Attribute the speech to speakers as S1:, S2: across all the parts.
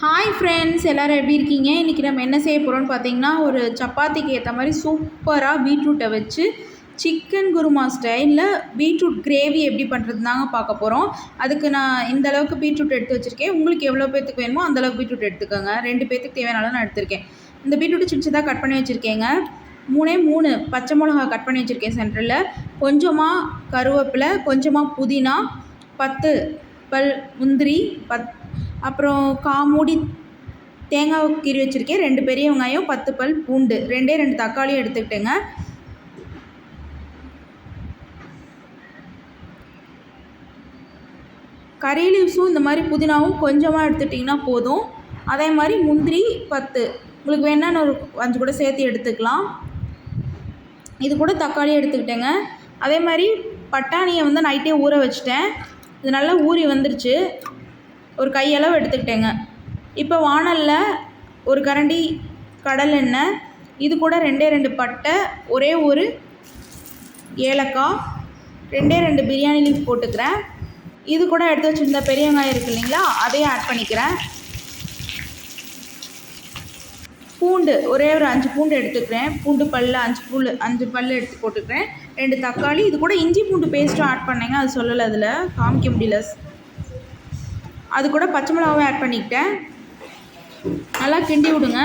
S1: Hi friends, எல்லோரும் எப்படி இருக்கீங்க? இன்றைக்கி நம்ம என்ன செய்ய போகிறோம்னு பார்த்தீங்கன்னா, ஒரு சப்பாத்திக்கு ஏற்ற மாதிரி சூப்பராக பீட்ரூட்டை வச்சு சிக்கன் குருமா ஸ்டைலில் பீட்ரூட் கிரேவி எப்படி பண்ணுறது தாங்க பார்க்க போகிறோம். அதுக்கு நான் இந்த அளவுக்கு பீட்ரூட் எடுத்து வச்சுருக்கேன். உங்களுக்கு எவ்வளோ பேத்துக்கு வேணுமோ அந்தளவுக்கு பீட்ரூட் எடுத்துக்கோங்க. 2 பேத்துக்கு தேவையான நான் எடுத்திருக்கேன். இந்த பீட்ரூட்டு சின்ன சின்னதாக கட் பண்ணி வச்சுருக்கேங்க. 3 பச்சை மிளகா கட் பண்ணி வச்சுருக்கேன் சென்டரில். கொஞ்சமாக கருவேப்பிலை, கொஞ்சமாக புதினா, 10 பல் முந்திரி, அப்புறம் காமூடி தேங்காய் கீறி வச்சுருக்கேன். 2 பெரிய வெங்காயம், 10 பல் பூண்டு, 2 தக்காளியும் எடுத்துக்கிட்டேங்க. கறி லீவ்ஸும் இந்த மாதிரி புதினாவும் கொஞ்சமாக எடுத்துட்டிங்கன்னா போதும். அதே மாதிரி முந்திரி 10, உங்களுக்கு வேணால் ஒரு 5 கூட சேர்த்து எடுத்துக்கலாம். இது கூட தக்காளியும் எடுத்துக்கிட்டேங்க. அதே மாதிரி பட்டாணியை நைட்டே ஊற வச்சுட்டேன். இது நல்லா ஊறி வந்துருச்சு. ஒரு கையளவு எடுத்துக்கிட்டேங்க. இப்போ வாணலில் ஒரு கரண்டி கடல் எண்ணெய், இது கூட 2 பட்டை, ஒரே ஒரு ஏலக்காய், 2 பிரியாணி லீஃப் போட்டுக்கிறேன். இது கூட எடுத்து வச்சுருந்த பெரிய வெங்காயம் இருக்குது இல்லைங்களா, அதையும் ஆட் பண்ணிக்கிறேன். பூண்டு ஒரே ஒரு 5 பூண்டு எடுத்துக்கிறேன். பூண்டு பல் 5 பல் எடுத்து போட்டுக்கிறேன். 2 தக்காளி, இது கூட இஞ்சி பூண்டு பேஸ்ட்டும் ஆட் பண்ணேங்க. அது சொல்லலை, அதில் காமிக்க முடியல. அது கூட பச்சை மிளகாவும் ஆட் பண்ணிக்கிட்டேன். நல்லா கிண்டி விடுங்க.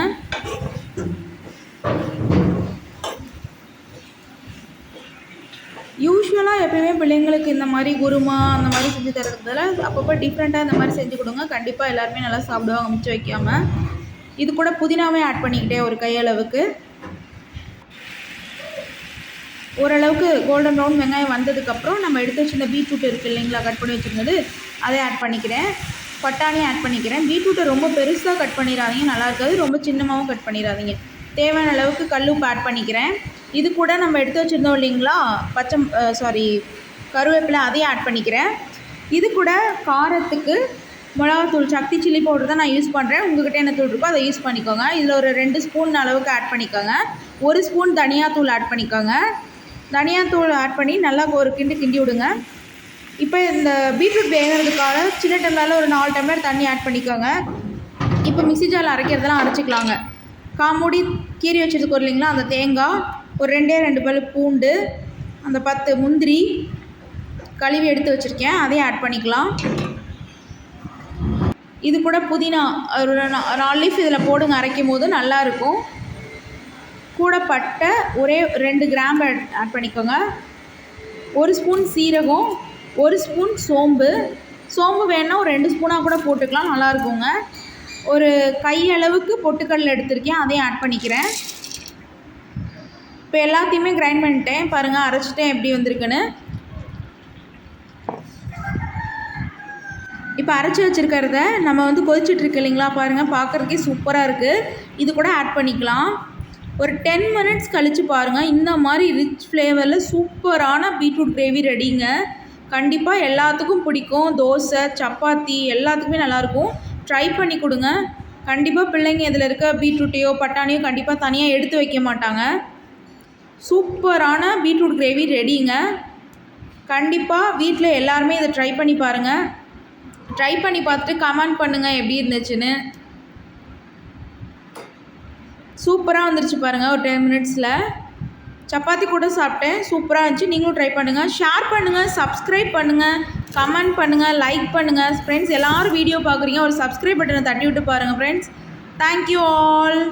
S1: யூஸ்வலாக எப்பயுமே பிள்ளைங்களுக்கு இந்த மாதிரி குருமா அந்த மாதிரி செஞ்சு தரதுல அப்பப்போ டிஃப்ரெண்ட்டாக இந்த மாதிரி செஞ்சு கொடுங்க. கண்டிப்பாக எல்லாருமே நல்லா சாப்பிடுவாங்க மிச்சம் வைக்காமல். இது கூட புதினாவே ஆட் பண்ணிக்கிட்டேன் ஒரு கையளவுக்கு. ஓரளவுக்கு கோல்டன் ப்ரௌன் வெங்காயம் வந்ததுக்கப்புறம் நம்ம எடுத்து வச்சுருந்த பீட்ரூட் இருக்குது இல்லைங்களா, கட் பண்ணி வச்சுருந்தது, அதை ஆட் பண்ணிக்கிறேன். பட்டாணியும் ஆட் பண்ணிக்கிறேன். பீட்ரூட்டை ரொம்ப பெருசாக கட் பண்ணிடாதீங்க, நல்லா இருக்காது. ரொம்ப சின்னமாகவும் கட் பண்ணிடாதீங்க. தேவையான அளவுக்கு கல்லுப்பு ஆட் பண்ணிக்கிறேன். இது கூட நம்ம எடுத்து வச்சுருந்தோம் இல்லைங்களா கருவேப்பிலை, அதையும் ஆட் பண்ணிக்கிறேன். இது கூட காரத்துக்கு மிளகாத்தூள், சக்தி சில்லி பவுடர் தான் நான் யூஸ் பண்ணுறேன். உங்கள்கிட்ட என்ன தூள் இருக்கோ அதை யூஸ் பண்ணிக்கோங்க. இதில் ஒரு 2 ஸ்பூன் அளவுக்கு ஆட் பண்ணிக்கோங்க. 1 ஸ்பூன் தனியாத்தூள் ஆட் பண்ணிக்கோங்க. தனியாத்தூள் ஆட் பண்ணி நல்லா ஒரு கிண்டி விடுங்க. இப்போ இந்த பீட்ரூட் வேகிறதுக்காக சின்ன டம்ளரில் ஒரு 4 டம்ளர் தண்ணி ஆட் பண்ணிக்கோங்க. இப்போ மிக்ஸி ஜாரில் அரைக்கிறதெல்லாம் அரைச்சிக்கலாங்க. காமூடி கீறி வச்சுருக்கு இல்லைங்களா, அந்த தேங்காய், ஒரு 2 பல் பூண்டு, அந்த 10 முந்திரி கழுவி எடுத்து வச்சுருக்கேன், அதையும் ஆட் பண்ணிக்கலாம். இது கூட புதினா ஒரு 4 லீஃப் இதில் போடுங்க. அரைக்கும் போது நல்லாயிருக்கும். கூட பட்டை ஒரே 2 கிராம்பு ஆட் பண்ணிக்கோங்க. 1 ஸ்பூன் சீரகம், 1 ஸ்பூன் சோம்பு வேணால் ஒரு 2 ஸ்பூனாக கூட போட்டுக்கலாம், நல்லாயிருக்குங்க. ஒரு கையளவுக்கு பொட்டுக்கடலை எடுத்திருக்கேன், அதையும் ஆட் பண்ணிக்கிறேன். இப்போ எல்லாத்தையுமே கிரைண்ட் பண்ணிட்டேன். பாருங்கள், அரைச்சிட்டேன் எப்படி வந்திருக்குன்னு. இப்போ அரைச்சி வச்சுருக்கிறத நம்ம கொதிச்சிட்ருக்கு இல்லைங்களா, பாருங்கள், பார்க்குறதுக்கே சூப்பராக இருக்குது. இது கூட ஆட் பண்ணிக்கலாம். ஒரு 10 மினிட்ஸ் கழித்து பாருங்கள், இந்த மாதிரி ரிச் ஃப்ளேவரில் சூப்பரான பீட்ரூட் கிரேவி ரெடிங்க. கண்டிப்பாக எல்லாத்துக்கும் பிடிக்கும். தோசை, சப்பாத்தி எல்லாத்துக்குமே நல்லாயிருக்கும். ட்ரை பண்ணி கொடுங்க. கண்டிப்பாக பிள்ளைங்க இதில் இருக்க பீட்ரூட்டையோ பட்டாணியோ கண்டிப்பாக தனியாக எடுத்து வைக்க மாட்டாங்க. சூப்பரான பீட்ரூட் கிரேவி ரெடிங்க. கண்டிப்பாக வீட்டில் எல்லாருமே இதை ட்ரை பண்ணி பாருங்கள். ட்ரை பண்ணி பார்த்துட்டு கமெண்ட் பண்ணுங்கள் எப்படி இருந்துச்சுன்னு. சூப்பராக வந்துருச்சு பாருங்கள். ஒரு 10 மினிட்ஸில் சப்பாத்தி கூட சாப்பிட்டேன். சூப்பராக இருந்துச்சு. நீங்களும் ட்ரை பண்ணுங்கள். ஷேர் பண்ணுங்கள், சப்ஸ்கிரைப் பண்ணுங்கள், கமெண்ட் பண்ணுங்கள், லைக் பண்ணுங்கள். ஃப்ரெண்ட்ஸ் எல்லோரும் வீடியோ பார்க்குறீங்க, ஒரு சப்ஸ்கிரைப் பட்டனை தட்டி விட்டு பாருங்கள் ஃப்ரெண்ட்ஸ். Thank you all.